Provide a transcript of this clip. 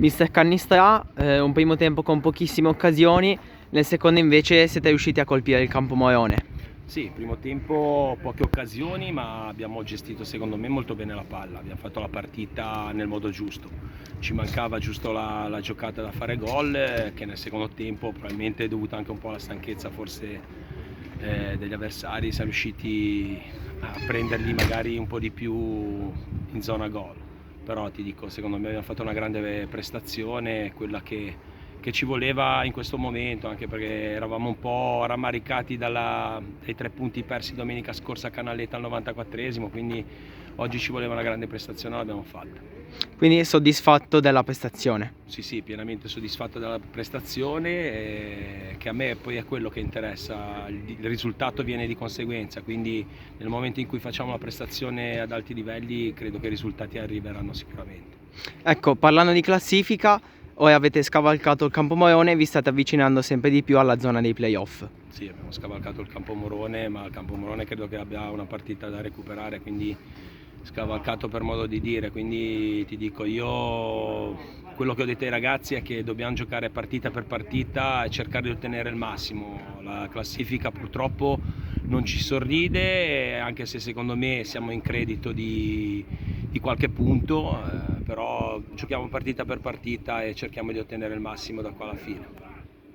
Mister Cannistà, un primo tempo con pochissime occasioni, nel secondo invece siete riusciti a colpire il Campo Morone. Sì, primo tempo poche occasioni, ma abbiamo gestito secondo me molto bene la palla, abbiamo fatto la partita nel modo giusto. Ci mancava giusto la giocata da fare gol, che nel secondo tempo, probabilmente dovuta anche un po' alla stanchezza forse degli avversari, siamo riusciti a prenderli magari un po' di più in zona gol. Però ti dico, secondo me abbiamo fatto una grande prestazione, quella che ci voleva in questo momento, anche perché eravamo un po' rammaricati dai 3 punti persi domenica scorsa a Canaletta al 94esimo, quindi oggi ci voleva una grande prestazione, l'abbiamo fatta. Quindi soddisfatto della prestazione? Sì, pienamente soddisfatto della prestazione, che a me poi è quello che interessa, il risultato viene di conseguenza, quindi nel momento in cui facciamo la prestazione ad alti livelli credo che i risultati arriveranno sicuramente. Ecco, parlando di classifica, ora avete scavalcato il Campo Morone e vi state avvicinando sempre di più alla zona dei playoff. Sì, abbiamo scavalcato il Campo Morone, ma il Campo Morone credo che abbia una partita da recuperare, quindi scavalcato per modo di dire, quindi ti dico, io quello che ho detto ai ragazzi è che dobbiamo giocare partita per partita e cercare di ottenere il massimo. La classifica purtroppo non ci sorride, anche se secondo me siamo in credito di qualche punto, però giochiamo partita per partita e cerchiamo di ottenere il massimo da qua alla fine.